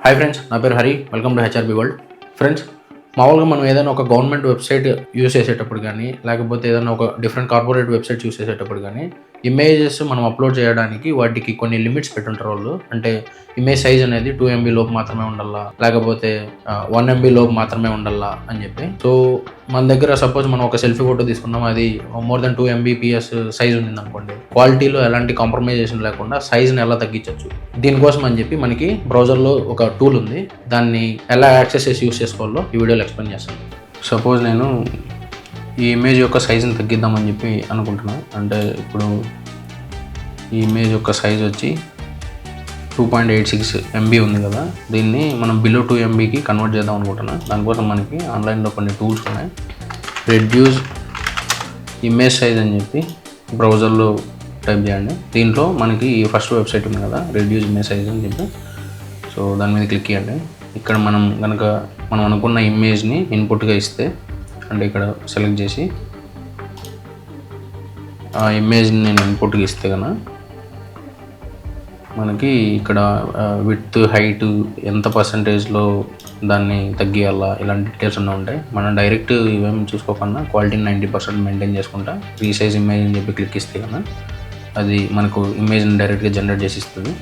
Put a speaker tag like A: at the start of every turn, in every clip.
A: Hi friends, నా పేరు Hari. Welcome to HRB world. Friends, మామూలుగా మనం ఏదైనా ఒక గవర్నమెంట్ వెబ్సైట్ యూస్ చేసేటప్పుడు కానీ, లేకపోతే ఏదైనా ఒక డిఫరెంట్ కార్పొరేట్ వెబ్సైట్ యూస్ చేసేటప్పుడు కానీ, ఇమేజెస్ మనం అప్లోడ్ చేయడానికి వాటికి కొన్ని లిమిట్స్ పెట్టుంటారు వాళ్ళు. అంటే ఇమేజ్ సైజ్ అనేది 2 MB లోపు మాత్రమే ఉండాలా, లేకపోతే 1 MB లోపు మాత్రమే ఉండాలా అని చెప్పి. సో మన దగ్గర సపోజ్ మనం ఒక సెల్ఫీ ఫోటో తీసుకున్నాం, అది మోర్ దెన్ 2 MBps సైజ్ ఉంది అనుకోండి. క్వాలిటీలో ఎలాంటి కాంప్రమైజేషన్ లేకుండా సైజ్ని ఎలా తగ్గించవచ్చు, దీనికోసం అని చెప్పి మనకి బ్రౌజర్లో ఒక టూల్ ఉంది. దాన్ని ఎలా యాక్సెస్ చేసి యూస్ చేసుకోవాలో ఈ వీడియోలో ఎక్స్ప్లెయిన్ చేస్తాను. సపోజ్ నేను ఈ ఇమేజ్ యొక్క సైజుని తగ్గిద్దామని చెప్పి అనుకుంటున్నాను. అంటే ఇప్పుడు ఈ ఇమేజ్ యొక్క సైజ్ వచ్చి 2.86 MB ఉంది కదా, దీన్ని మనం బిలో 2 MBకి కన్వర్ట్ చేద్దాం అనుకుంటున్నాను. దానికోసం మనకి ఆన్లైన్లో కొన్ని టూల్స్ ఉన్నాయి. రెడ్యూస్ ఇమేజ్ సైజ్ అని చెప్పి బ్రౌజర్లో టైప్ చేయండి. దీంట్లో మనకి ఈ ఫస్ట్ వెబ్సైట్ ఉంది కదా, రెడ్యూస్ ఇమేజ్ సైజ్ అని చెప్పి. సో దాని మీద క్లిక్ చేయండి. ఇక్కడ మనం కనుక మనం అనుకున్న ఇమేజ్ని ఇన్పుట్గా ఇస్తే, అంటే ఇక్కడ సెలెక్ట్ చేసి ఆ ఇమేజ్ని నేను ఇన్పుట్గా ఇస్తే కనుక మనకి ఇక్కడ విడ్త్, హైట్, ఎంత పర్సంటేజ్లో దాన్ని తగ్గియాలా, ఇలాంటి డీటెయిల్స్ అన్నీ ఉంటాయి. మనం డైరెక్ట్ ఇవేమి చూసుకోకుండా క్వాలిటీని 90% మెయింటైన్ చేసుకుంటా రీసైజ్ ఇమేజ్ అని చెప్పి క్లిక్ ఇస్తే కనుక అది మనకు ఇమేజ్ని డైరెక్ట్గా జనరేట్ చేసి ఇస్తుంది.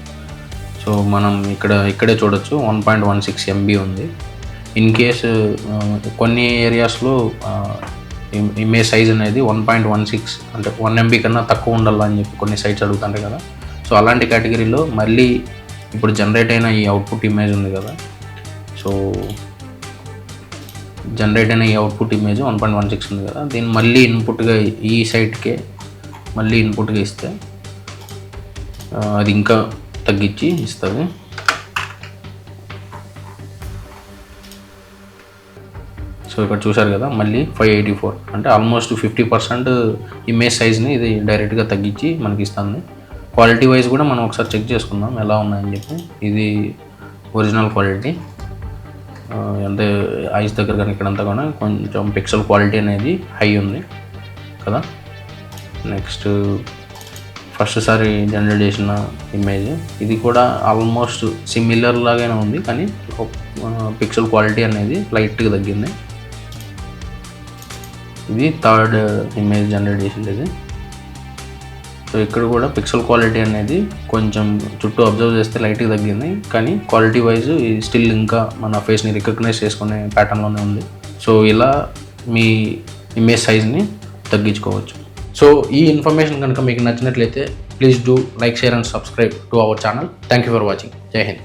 A: సో మనం ఇక్కడే చూడొచ్చు 1.16 MB ఉంది. ఇన్ కేసు కొన్ని ఏరియాస్లో ఇమేజ్ సైజ్ అనేది 1.16 అంటే 1 MB కన్నా తక్కువ ఉండాలని చెప్పి కొన్ని సైట్స్ అడుగుతుంటాయి కదా. సో అలాంటి కేటగిరీలో మళ్ళీ ఇప్పుడు జనరేట్ అయిన ఈ అవుట్పుట్ ఇమేజ్ ఉంది కదా, సో జనరేట్ అయిన ఈ అవుట్పుట్ ఇమేజ్ 1.16 ఉంది కదా, దీన్ని మళ్ళీ ఇన్పుట్గా ఈ సైట్కే మళ్ళీ ఇన్పుట్గా ఇస్తే అది ఇంకా తగ్గించి ఇస్తుంది. సో ఇక్కడ చూసారు కదా, మళ్ళీ 584 అంటే ఆల్మోస్ట్ 50% ఇమేజ్ సైజ్ని ఇది డైరెక్ట్గా తగ్గించి మనకి ఇస్తుంది. క్వాలిటీ వైజ్ కూడా మనం ఒకసారి చెక్ చేసుకుందాం ఎలా ఉన్నాయని చెప్పి. ఇది ఒరిజినల్ క్వాలిటీ, ఎంత ఐస్ దగ్గర కానీ ఇక్కడంతా కూడా కొంచెం పిక్సెల్ క్వాలిటీ అనేది హై ఉంది కదా. నెక్స్ట్ ఫస్ట్ సారి జనరేట్ చేసిన ఇమేజ్, ఇది కూడా ఆల్మోస్ట్ సిమిలర్ లాగానే ఉంది, కానీ పిక్సెల్ క్వాలిటీ అనేది లైట్గా తగ్గింది. ఇది థర్డ్ ఇమేజ్ జనరేట్ చేసింది ఇది. సో ఇక్కడ కూడా పిక్సెల్ క్వాలిటీ అనేది కొంచెం చుట్టూ అబ్జర్వ్ చేస్తే లైట్గా తగ్గింది, కానీ క్వాలిటీ వైజ్ స్టిల్ ఇంకా మన ఫేస్ని రికగ్నైజ్ చేసుకునే ప్యాటర్న్లోనే ఉంది. సో ఇలా మీ ఇమేజ్ సైజ్ని తగ్గించుకోవచ్చు. సో ఈ ఇన్ఫర్మేషన్ కనుక మీకు నచ్చినట్లయితే please do like, share and subscribe to our channel. Thank you for watching. జై హింద్.